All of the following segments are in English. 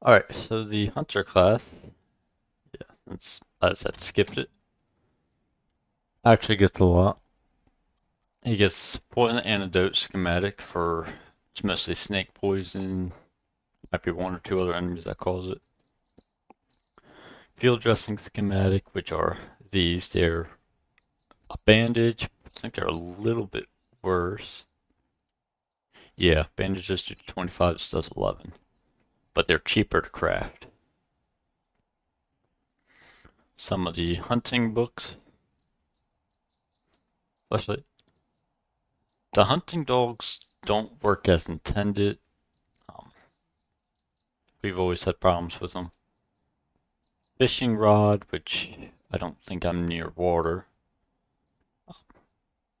Alright, so the Hunter class, yeah, I said skipped it. Actually gets a lot. He gets poison antidote schematic for, it's mostly snake poison, might be one or two other enemies that cause it. Field dressing schematic, which are these, they're a bandage, I think they're a little bit worse. Yeah, bandages do 25, this does 11, but they're cheaper to craft. Some of the hunting books, flashlight. The hunting dogs don't work as intended. Um, we've always had problems with them. Fishing rod, which I don't think I'm near water.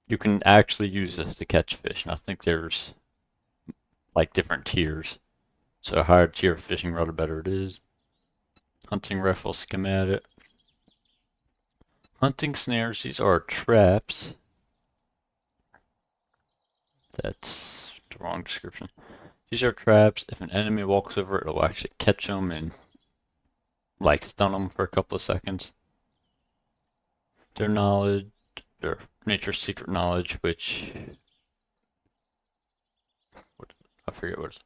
You can actually use this to catch fish, and I think there's like different tiers. So a higher tier of fishing rod, the better it is. Hunting rifle schematic. Hunting snares, these are traps. That's the wrong description. These are traps. If an enemy walks over, it'll actually catch them and like stun them for a couple of seconds. Their knowledge, their nature's secret knowledge, which I forget what it's.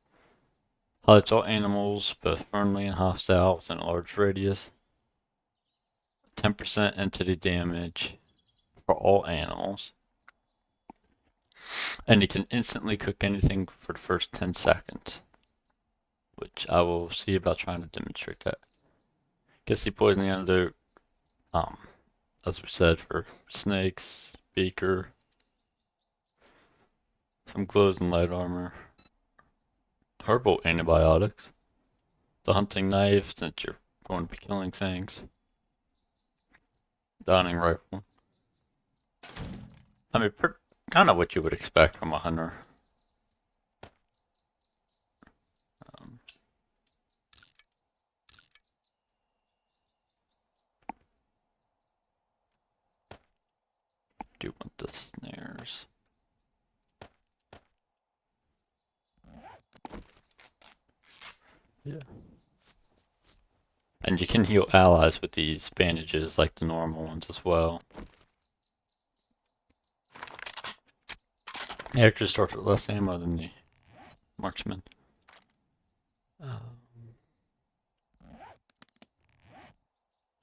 Highlights all animals, both friendly and hostile, within a large radius. 10% entity damage for all animals. And you can instantly cook anything for the first 10 seconds. Which I will see about trying to demonstrate that. Guess the poison antidote, as we said, for snakes, beaker, some gloves and light armor. Herbal antibiotics. The hunting knife, since you're going to be killing things. Downing rifle. I mean, kind of what you would expect from a hunter. Um, do want the snares. Yeah. And you can heal allies with these bandages like the normal ones as well. They actually start with less ammo than the marksman.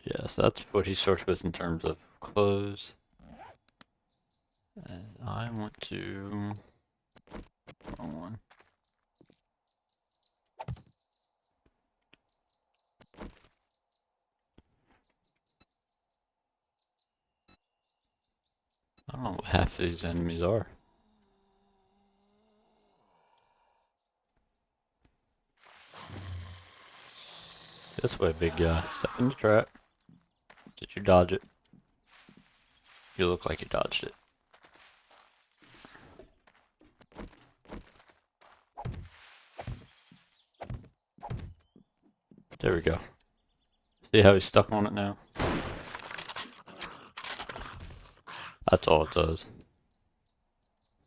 Yes, that's what he starts with in terms of clothes. And I want to... wrong one. I don't know what half of these enemies are. This way, big guy. Step in the trap. Did you dodge it? You look like you dodged it. There we go. See how he's stuck on it now? That's all it does.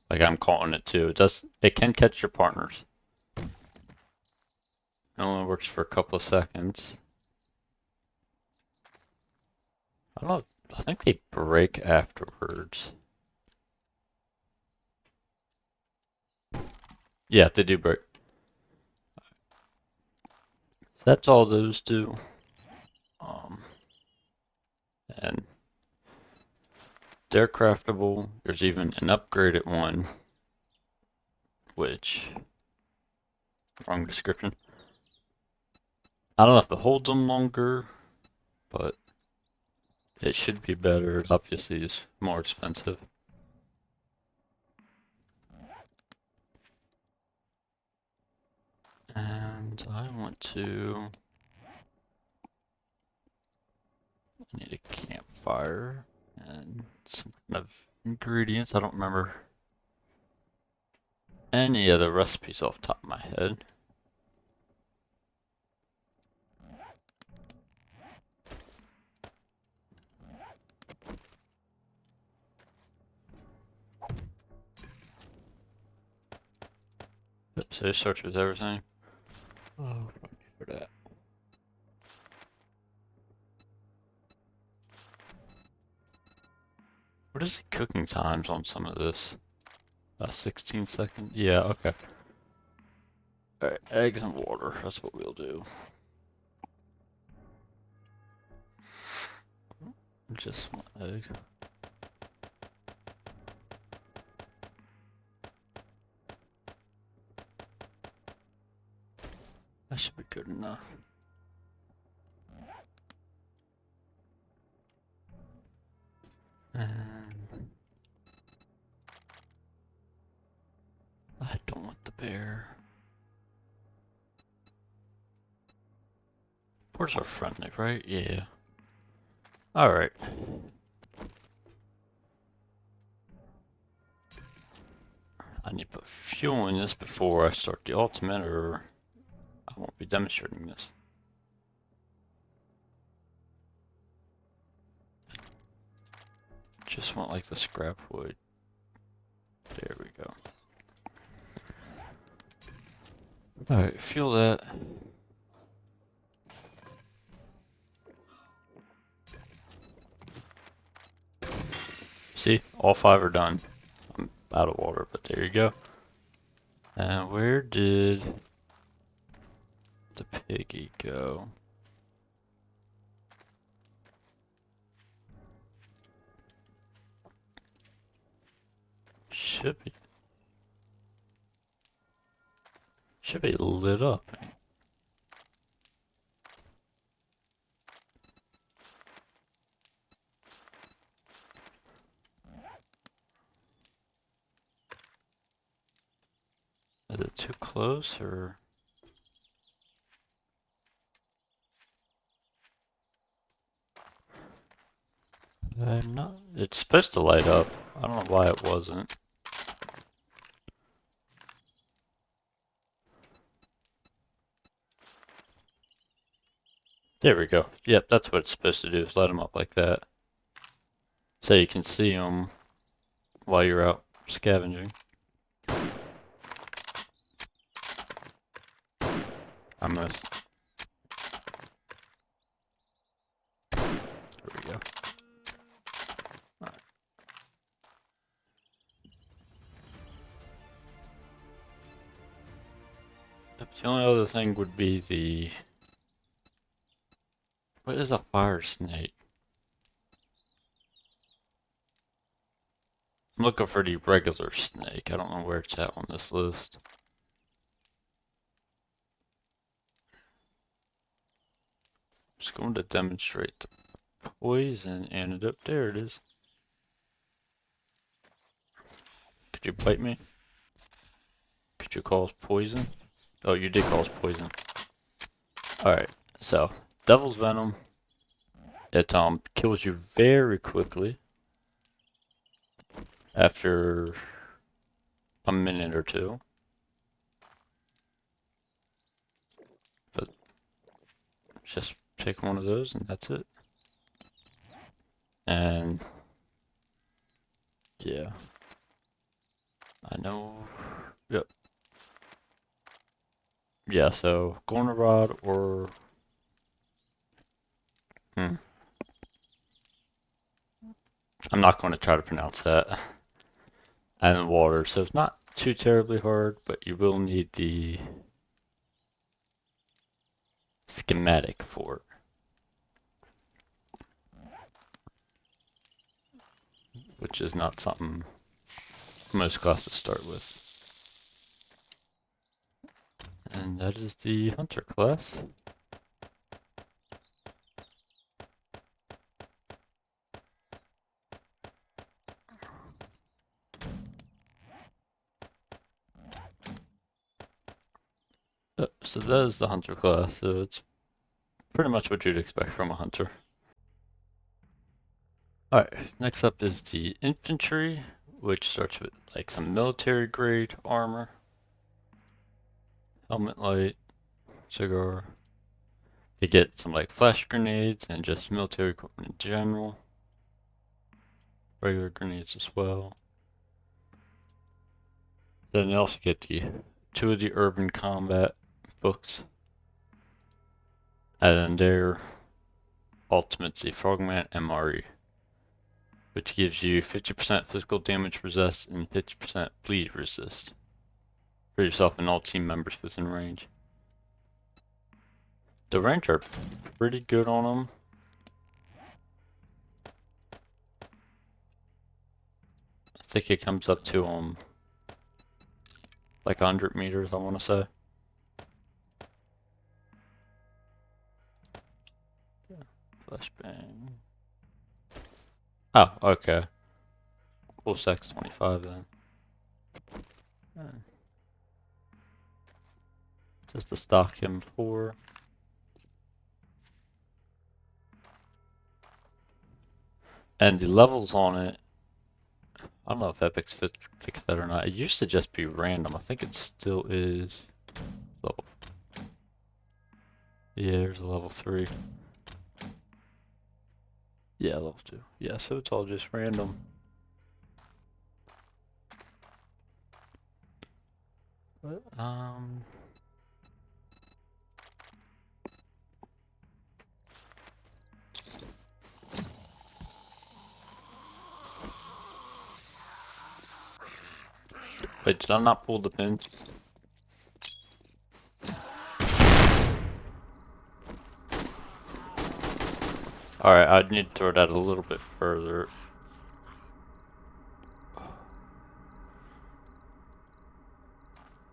Like I'm calling it too. It can catch your partners. It only works for a couple of seconds. I don't know. I think they break afterwards. Yeah, they do break. So that's all those do. And they're craftable. There's even an upgraded one, which, wrong description. I don't know if it holds them longer, but it should be better. It obviously is more expensive. And I want to... I need a campfire and some kind of ingredients. I don't remember any of the recipes off the top of my head. Yep, so it starts with everything. Oh, for that. What is the cooking times on some of this? 16 seconds? Yeah, okay. Alright, eggs and water. That's what we'll do. Just one egg. That should be good enough. And I don't want the bear. Where's our front neck, right? Yeah. Alright. I need to put fuel in this before I start the ultimate, or I won't be demonstrating this. Just want like the scrap wood. There we go. Alright, fuel that. See, all 5 are done. I'm out of water, but there you go. And where did the piggy go? Should be lit up. Is it too close, or? I'm not. It's supposed to light up. I don't know why it wasn't. There we go. Yep, that's what it's supposed to do, is light them up like that. So you can see them while you're out scavenging. I missed. There we go. Alright. Yep, the only other thing would be the... What is a fire snake? I'm looking for the regular snake. I don't know where it's at on this list. Just going to demonstrate the poison antidote. There it is. Could you bite me? Could you cause poison? Oh, you did cause poison. Alright, so Devil's Venom. It kills you very quickly after a minute or two. But just take one of those and that's it. And yeah, I know. Yep. Yeah, so Gornarod or I'm not going to try to pronounce that. And water, so it's not too terribly hard, but you will need the schematic for it, which is not something most classes start with. And that is the Hunter class. So that is the Hunter class, so it's pretty much what you'd expect from a Hunter. Alright, next up is the Infantry, which starts with like some military grade armor. Helmet light, cigar. They get some like flash grenades and just military equipment in general. Regular grenades as well. Then they also get the 2 of the urban combat books. And then their ultimates, the Frogman MRE, which gives you 50% physical damage resist and 50% bleed resist for yourself and all team members within range. The range are pretty good on them. I think it comes up to like 100 meters, I want to say. Flashbang. Oh, okay. Full sex 25 then. Just to stock him for. And the levels on it, I don't know if Epic's fixed that or not. It used to just be random. I think it still is. Level. Yeah, there's a level 3. Yeah, level 2. Yeah, so it's all just random. But, wait, did I not pull the pin? Alright, I need to throw that a little bit further.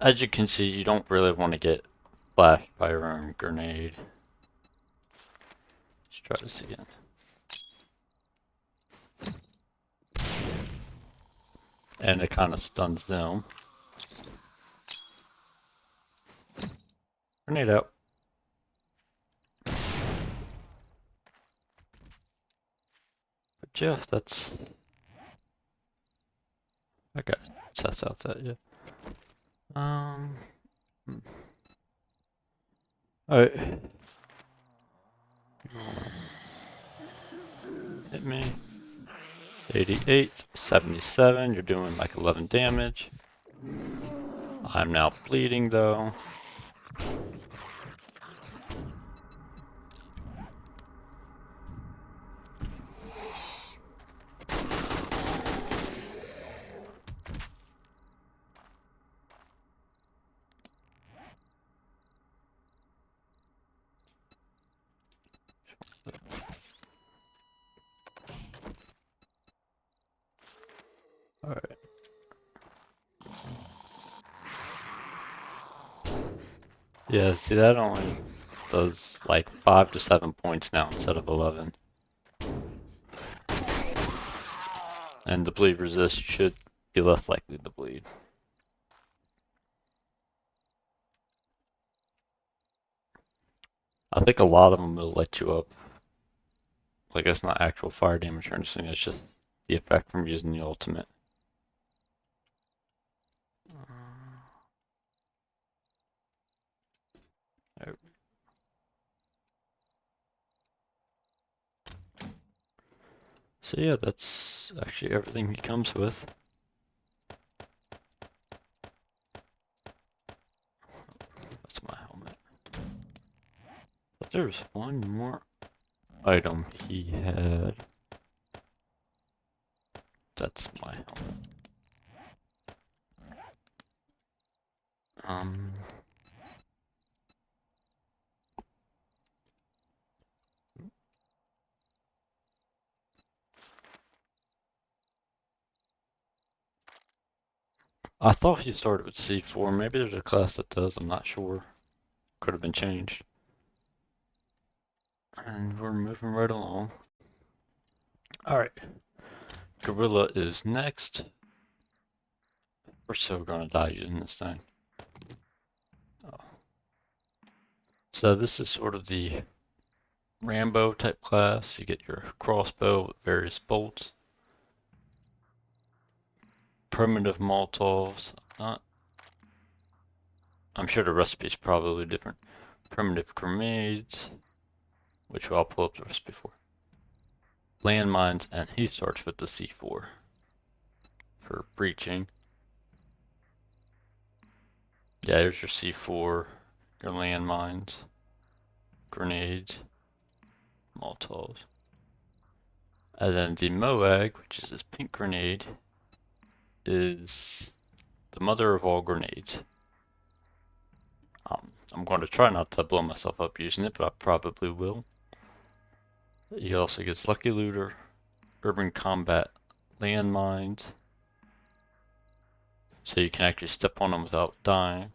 As you can see, you don't really want to get flashed by your own grenade. Let's try this again. And it kind of stuns them. Grenade out. But yeah, that's... I got to test out that, yeah. Alright. Hit me. 88, 77, you're doing like 11 damage. I'm now bleeding though. Alright. Yeah, see that only does like 5 to 7 points now instead of 11. And the bleed resist, you should be less likely to bleed. I think a lot of them will let you up. Like it's not actual fire damage or anything, it's just the effect from using the ultimate. So yeah, that's actually everything he comes with. That's my helmet. But there's one more item he had. That's my helmet. I thought he started with C4. Maybe there's a class that does, I'm not sure. Could have been changed. And we're moving right along. Alright. Gorilla is next. We're so gonna die using this thing. Oh. So this is sort of the Rambo type class. You get your crossbow with various bolts. Primitive Molotovs. I'm sure the recipe is probably different. Primitive grenades, which I'll pull up the recipe for. Landmines, and he starts with the C4 for breaching. Yeah, there's your C4, your landmines, grenades, Molotovs. And then the MOAG, which is this pink grenade, is the mother of all grenades. I'm going to try not to blow myself up using it, but I probably will. He also gets Lucky Looter, Urban Combat Landmines, so you can actually step on them without dying.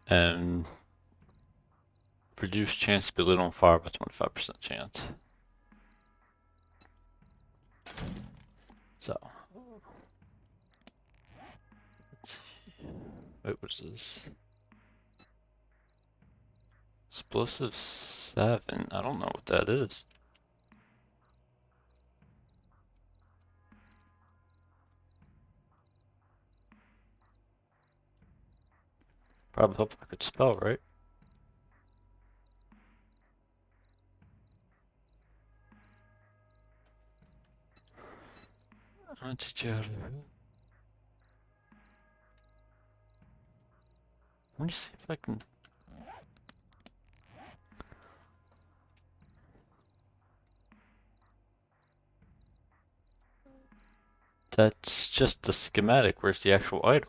And reduce chance to be lit on fire by 25% chance. So, let's see. Wait, what is this? Explosive 7. I don't know what that is. Probably hope I could spell right. I'll teach you how to. Let me see if I can. That's just the schematic. Where's the actual item?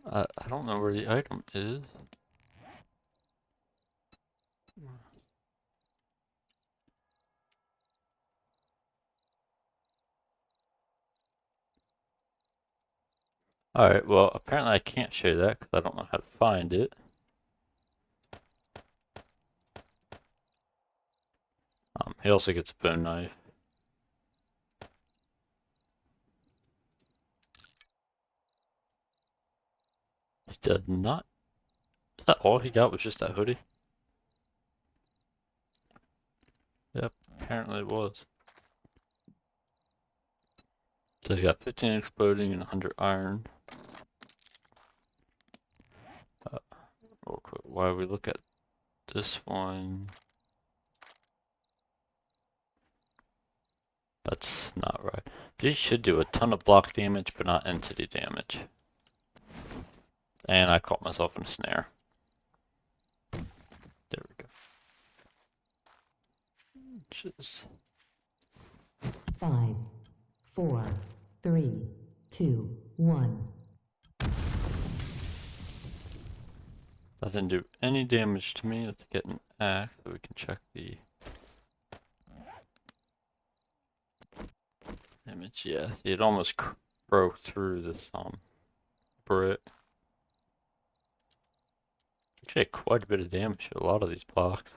I don't know where the item is. Alright, well, apparently I can't show you that because I don't know how to find it. He also gets a bone knife. He did not. Is that all he got was just that hoodie? Yep, apparently it was. So he got 15 exploding and 100 iron. Real quick, while we look at this one. That's not right. These should do a ton of block damage, but not entity damage. And I caught myself in a snare. There we go. Just... 5, 4, 3, 2, 1. That didn't do any damage to me. Let's get an axe so we can check the damage. Yeah, it almost broke through this brick. Actually had quite a bit of damage to a lot of these blocks.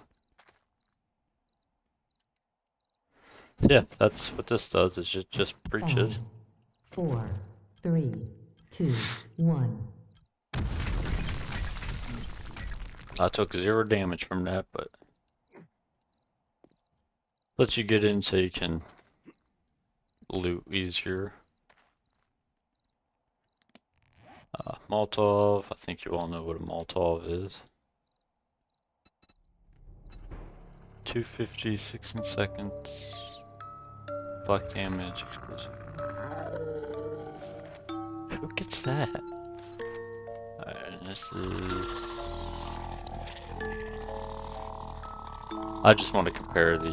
Yeah, that's what this does, is it just breaches. 5, 4, 3, 2, 1. I took 0 damage from that, but lets you get in so you can loot easier. Molotov, I think you all know what a Molotov is. 250, 16 seconds. Black damage, explosive. Who gets that? Alright, and this is... I just want to compare the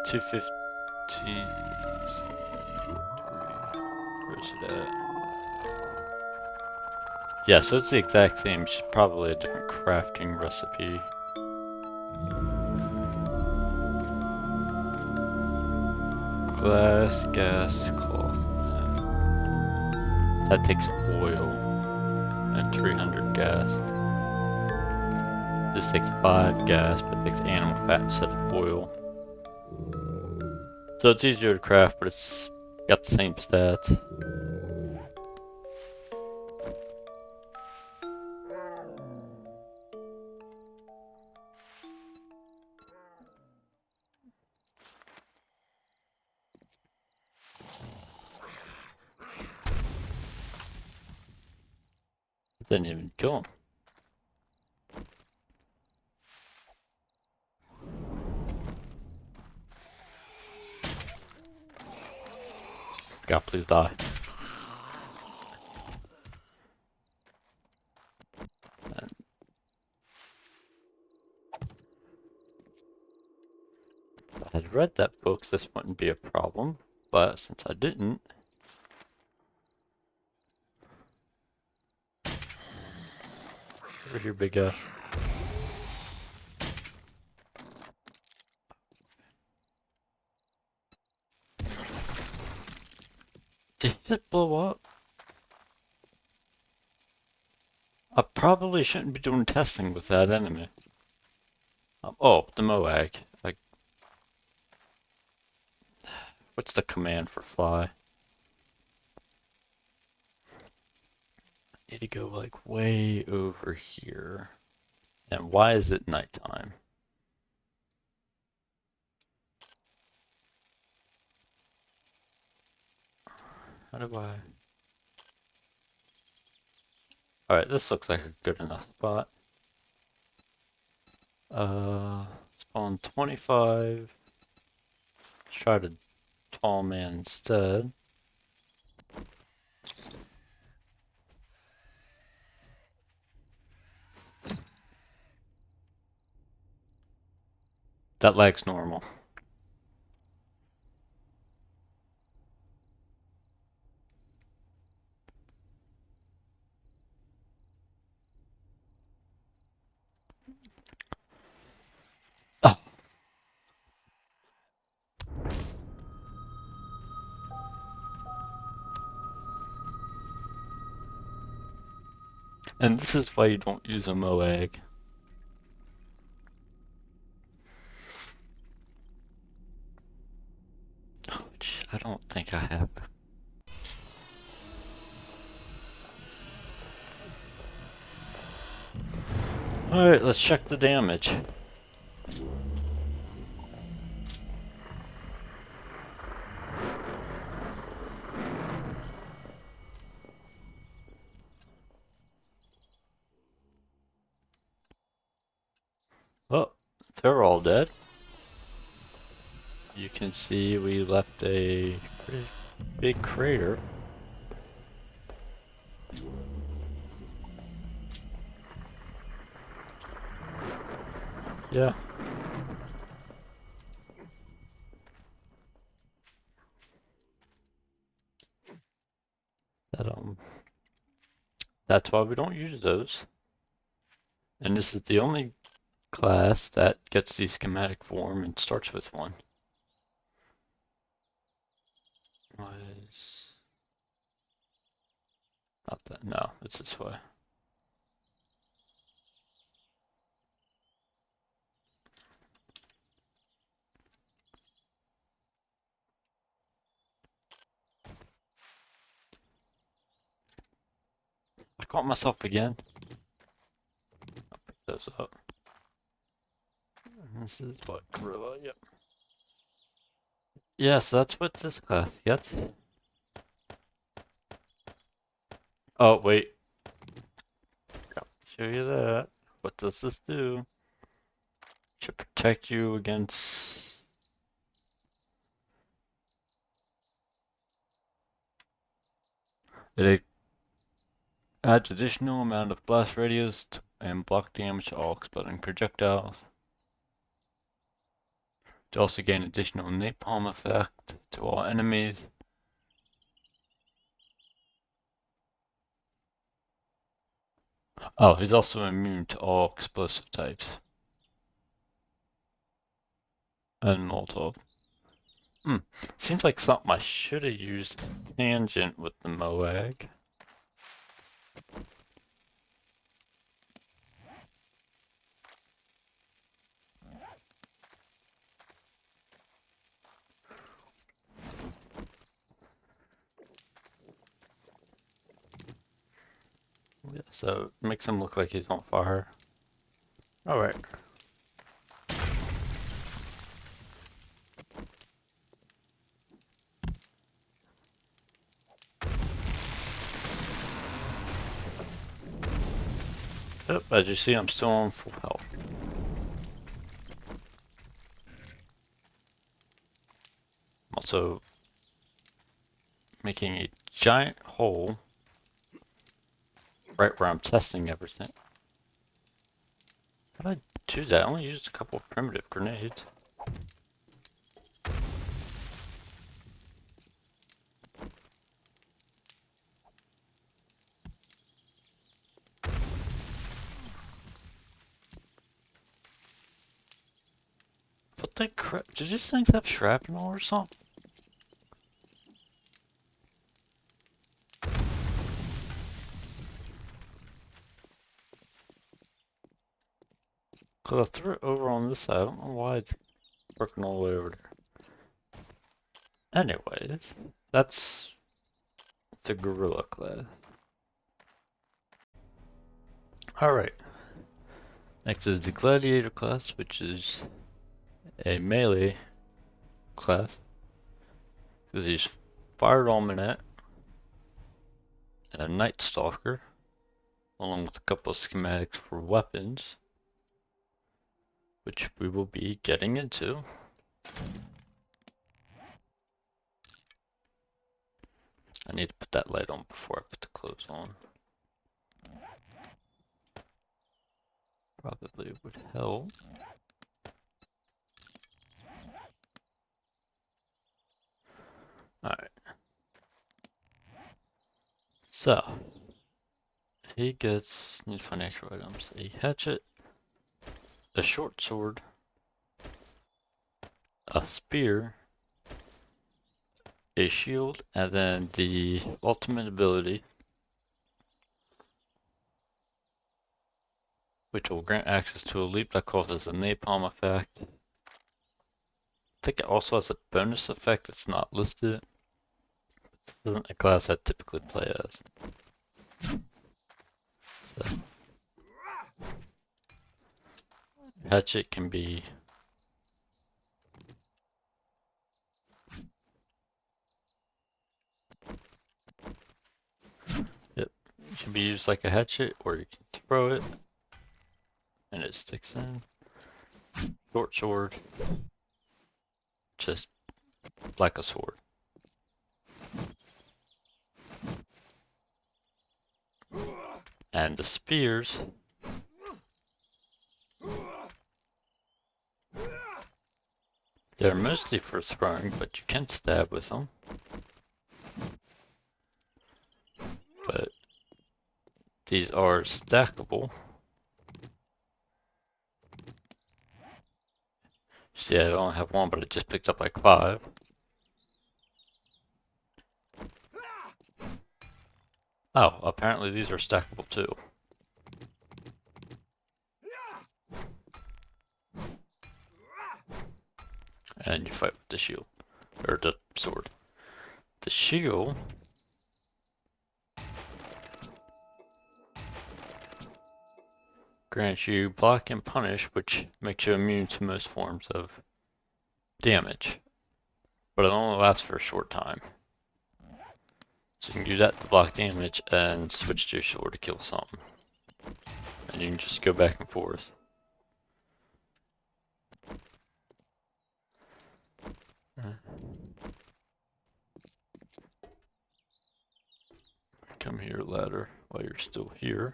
215. Where is it at? Yeah, so it's the exact same, it's probably a different crafting recipe. Glass, gas, cloth. That takes oil and 300 gas. This takes 5 gas, but it takes animal fat instead of oil. So it's easier to craft, but it's got the same stats. Didn't even kill him. God, please die. And if I had read that book, this wouldn't be a problem. But since I didn't, over here, big ass. Did it blow up? I probably shouldn't be doing testing with that enemy. Oh, the Moag. Like, what's the command for fly? Need to go like way over here. And why is it nighttime? How do I? Alright, this looks like a good enough spot. Spawn 25. Try the tall man instead. That lag's normal. Oh. And this is why you don't use a Moag. Oh, I don't think I have it. Alright, let's check the damage. Oh, they're all dead. You can see we left a pretty big crater. Yeah. That that's why we don't use those. And this is the only class that gets the schematic form and starts with one. Was not that. No, it's this way. I caught myself again. I'll pick those up. And this is what, gorilla? Yep. Yes, that's what this class gets. Oh wait, got to show you that. What does this do? Should protect you against. It adds additional amount of blast radius and block damage to all exploding projectiles. To also gain additional napalm effect to all enemies. Oh, he's also immune to all explosive types. And Molotov. Seems like something I should have used tangent with the Moag. Yeah, so it makes him look like he's on fire. Alright. Yep, as you see, I'm still on full health. Also, making a giant hole right where I'm testing everything. How did I do that? I only used a couple of primitive grenades. What the crap? Did these things have shrapnel or something? Cause I threw it over on this side. I don't know why it's working all the way over there. Anyways, that's the gorilla class. Alright, next is the gladiator class, which is a melee class. Because he's fire almanac and a night stalker, along with a couple of schematics for weapons, which we will be getting into. I need to put that light on before I put the clothes on. Probably would help. Alright. So, he gets new financial items. A hatchet, a short sword, a spear, a shield, and then the ultimate ability, which will grant access to a leap that causes a napalm effect. I think it also has a bonus effect that's not listed. This isn't a class I typically play as. So, hatchet can be it can be used like a hatchet, or you can throw it and it sticks in. Short sword, just like a sword. And the spears, they're mostly for throwing, but you can stab with them. But these are stackable. See, I only have one, but I just picked up like 5. Oh, apparently these are stackable too. And you fight with the shield, or the sword. The shield grants you block and punish, which makes you immune to most forms of damage, but it only lasts for a short time. So you can do that to block damage and switch to your sword to kill something. And you can just go back and forth. Come here, ladder, while you're still here.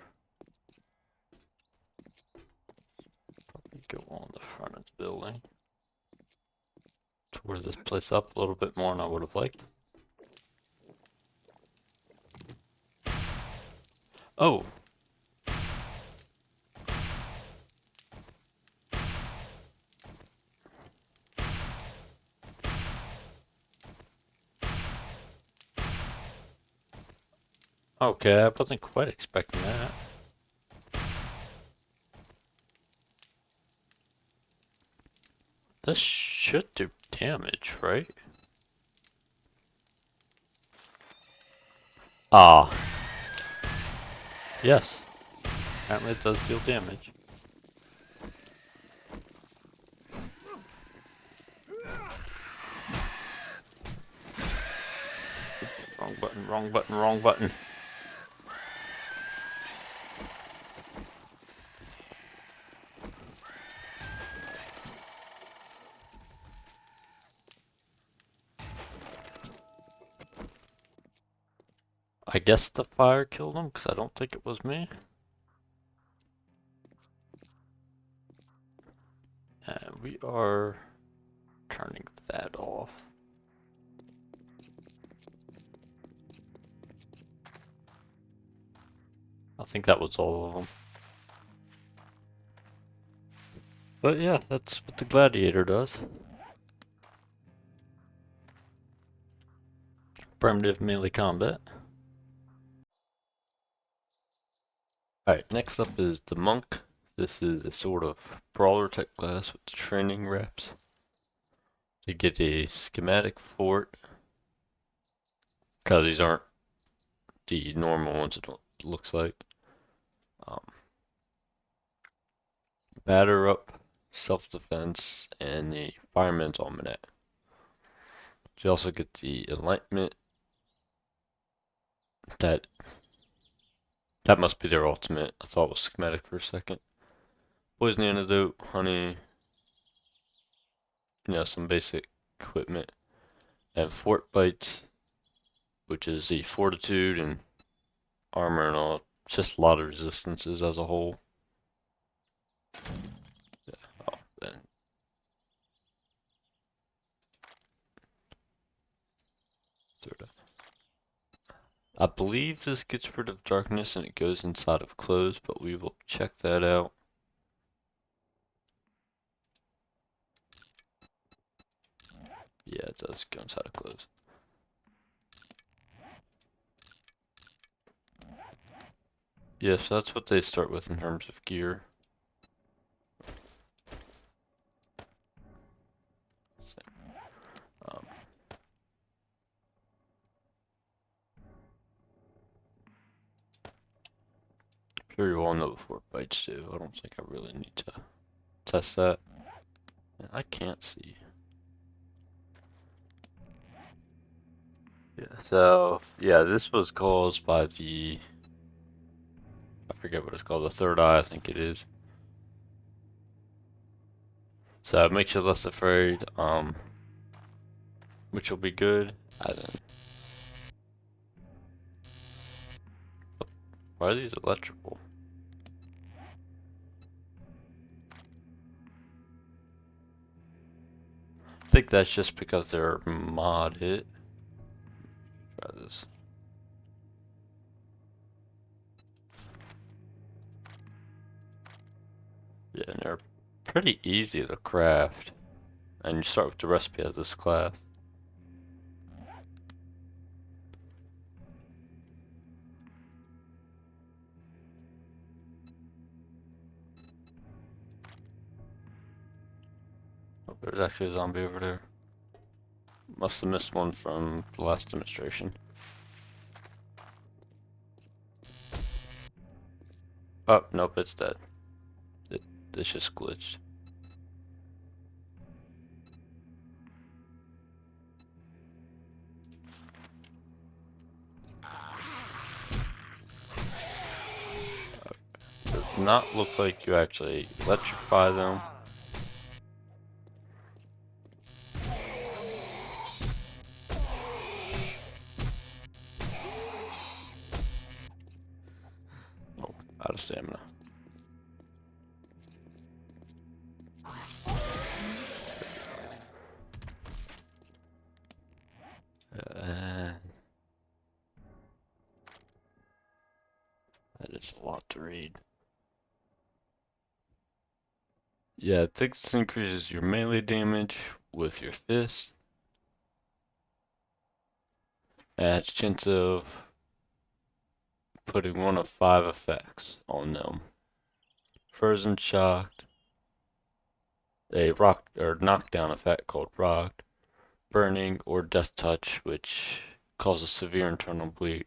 Probably go on the front of the building. Tore this place up a little bit more than I would have liked. Oh! Okay, I wasn't quite expecting that. This should do damage, right? Ah. Yes. Apparently it does deal damage. Wrong button, wrong button, wrong button. I guess the fire killed him, because I don't think it was me. And we are turning that off. I think that was all of them. But yeah, that's what the gladiator does. Primitive melee combat. Alright, next up is the monk. This is a sort of brawler type class with training reps. You get a schematic fort, because these aren't the normal ones, it looks like. Um, batter up, self-defense, and the fireman's almanac. You also get the enlightenment. That that must be their ultimate. I thought it was schematic for a second. Poison antidote, honey, some basic equipment, and fort bites, which is the fortitude and armor and all. Just a lot of resistances as a whole. Yeah. Oh, then sort of. I believe this gets rid of darkness and it goes inside of clothes, but we will check that out. Yeah, it does go inside of clothes. Yeah, so that's what they start with in terms of gear. Um, sure you all know before it bites too. I don't think I really need to test that. I can't see. Yeah, so yeah, this was caused by I forget what it's called, the third eye, I think it is. So it makes you less afraid, which will be good. Why are these electrical? I think that's just because they're mod hit. Try this. Yeah, and they're pretty easy to craft. And you start with the recipe as this class. Oh, there's actually a zombie over there. Must have missed one from the last demonstration. Oh, nope, it's dead. It's just glitched. Does not look like you actually electrify them. Oh, out of stamina. And that is a lot to read. Yeah, I think this increases your melee damage with your fist. Adds chance of putting one of 5 effects on them. Frozen, shocked, a rock or knockdown effect called rocked, burning, or death touch, which causes severe internal bleed.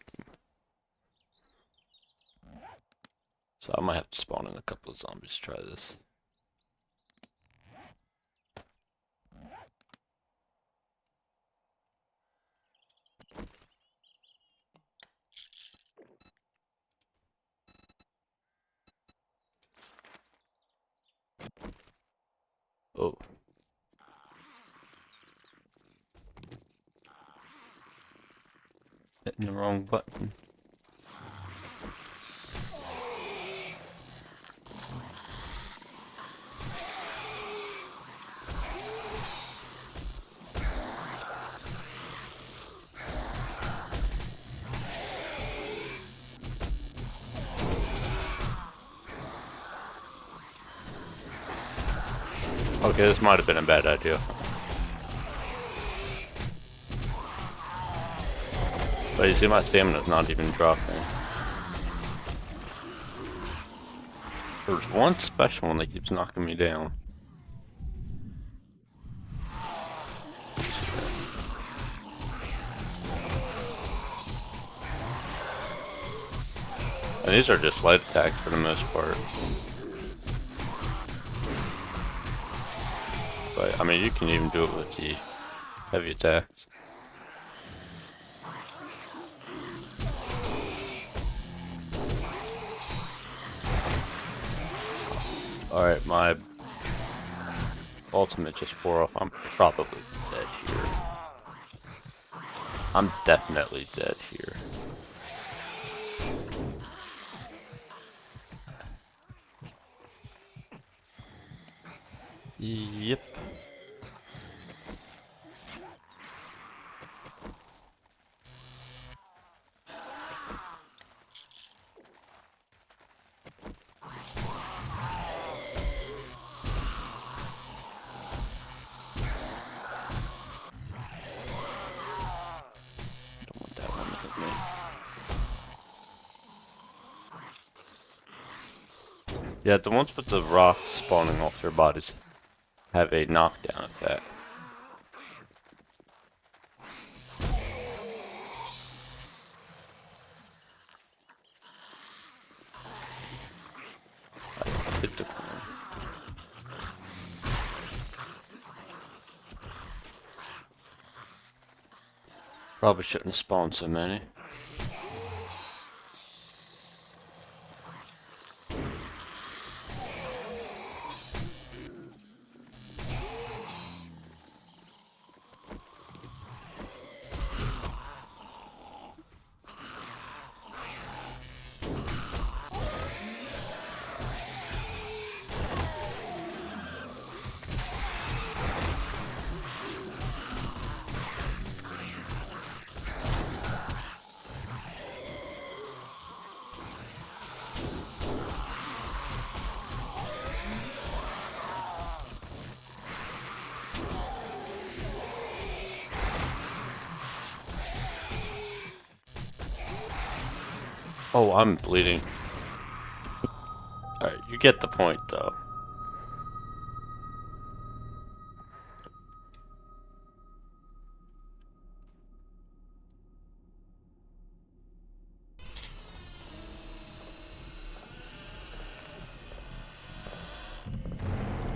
So I might have to spawn in a couple of zombies to try this. Oh. Hitting the wrong button. Okay, this might have been a bad idea. But you see, my stamina's not even dropping. There's one special one that keeps knocking me down. And these are just light attacks for the most part. But, I mean, you can even do it with the heavy attacks. Alright, my ultimate just wore off. I'm probably dead here. I'm definitely dead here. Yep. Don't want that one to hit me. Yeah, the ones with the rocks spawning off their bodies have a knockdown effect. I hit the corner. Probably shouldn't spawn so many. Oh, I'm bleeding. Alright, you get the point though.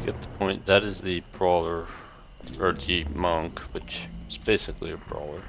You get the point. That is the brawler, or the monk, which is basically a brawler.